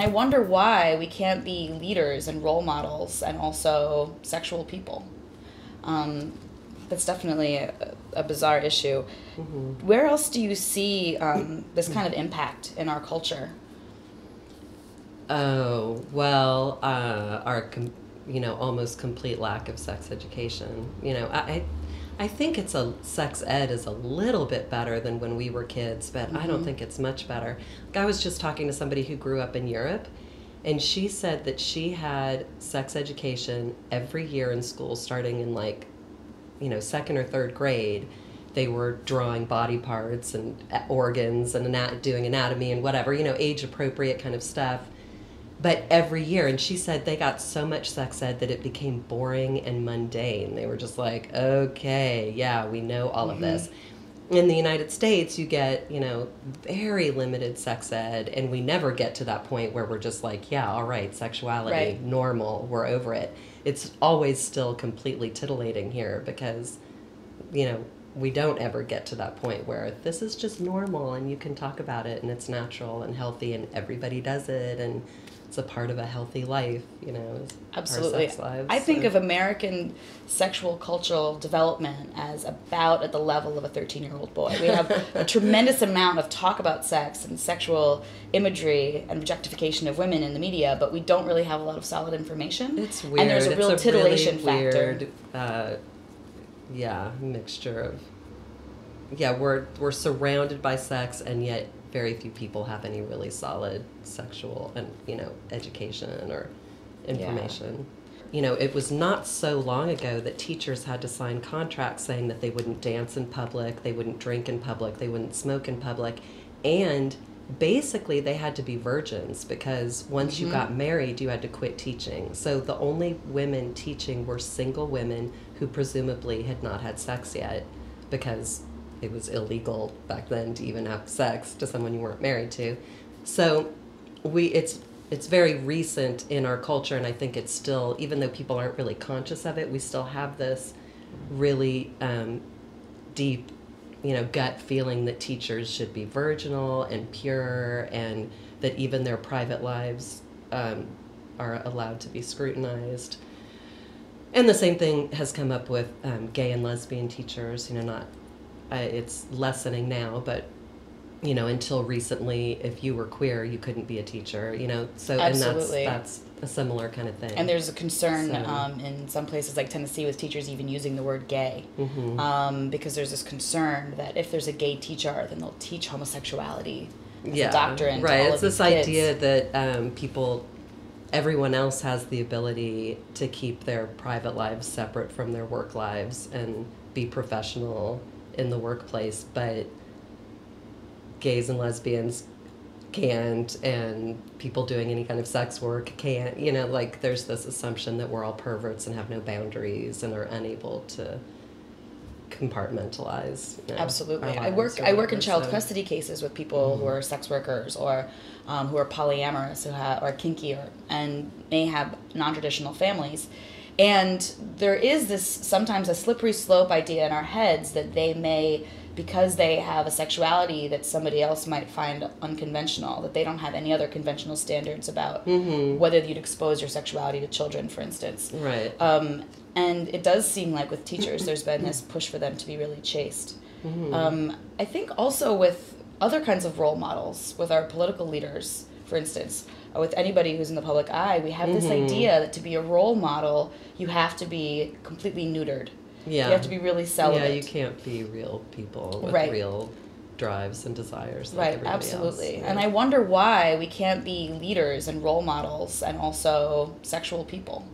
I wonder why we can't be leaders and role models and also sexual people. That's definitely a bizarre issue. Mm-hmm. Where else do you see this kind of impact in our culture? Oh, well, almost complete lack of sex education. I think sex ed is a little bit better than when we were kids, but I don't think it's much better. I was just talking to somebody who grew up in Europe, and she said that she had sex education every year in school, starting in second or third grade. They were drawing body parts and organs and doing anatomy and whatever, age appropriate kind of stuff. But every year, and she said they got so much sex ed that it became boring and mundane. They were just like, okay, yeah, we know all of this. In the United States, you get, very limited sex ed, and we never get to that point where we're just like, yeah, all right, sexuality, normal, we're over it. It's always still completely titillating here because, we don't ever get to that point where this is just normal and you can talk about it and it's natural and healthy and everybody does it and it's a part of a healthy life, Absolutely. Our sex lives. I think of American sexual cultural development as about at the level of a 13-year-old boy. We have a tremendous amount of talk about sex and sexual imagery and objectification of women in the media, but we don't really have a lot of solid information. It's weird. And there's a real titillation really factor. Mixture of we're surrounded by sex, and yet very few people have any really solid sexual and education or information. It was not so long ago that teachers had to sign contracts saying that they wouldn't dance in public, they wouldn't drink in public, they wouldn't smoke in public, and basically they had to be virgins because once you got married, you had to quit teaching. So the only women teaching were single women who presumably had not had sex yet because it was illegal back then to even have sex to someone you weren't married to. So it's very recent in our culture, and I think it's still, even though people aren't really conscious of it, we still have this really deep gut feeling that teachers should be virginal and pure, and that even their private lives are allowed to be scrutinized. And the same thing has come up with gay and lesbian teachers. It's lessening now, but until recently, if you were queer, you couldn't be a teacher. So Absolutely. And that's a similar kind of thing. And there's a concern in some places like Tennessee with teachers even using the word gay, because there's this concern that if there's a gay teacher, then they'll teach homosexuality as a doctrine. Right. To all it's of this kids. idea that everyone else has the ability to keep their private lives separate from their work lives and be professional in the workplace, but gays and lesbians can't, and people doing any kind of sex work can't. There's this assumption that we're all perverts and have no boundaries and are unable to compartmentalize. Absolutely. I work in child custody cases with people who are sex workers or who are polyamorous, or kinky, and may have non-traditional families. And there is this sometimes a slippery slope idea in our heads that they may, because they have a sexuality that somebody else might find unconventional, that they don't have any other conventional standards about whether you'd expose your sexuality to children, for instance. Right. And it does seem like with teachers there's been this push for them to be really chaste. I think also with other kinds of role models, with our political leaders, for instance, or with anybody who's in the public eye, we have this idea that to be a role model, you have to be completely neutered. Yeah. You have to be really celibate. Yeah, you can't be real people with real drives and desires like everybody absolutely. else. And I wonder why we can't be leaders and role models and also sexual people.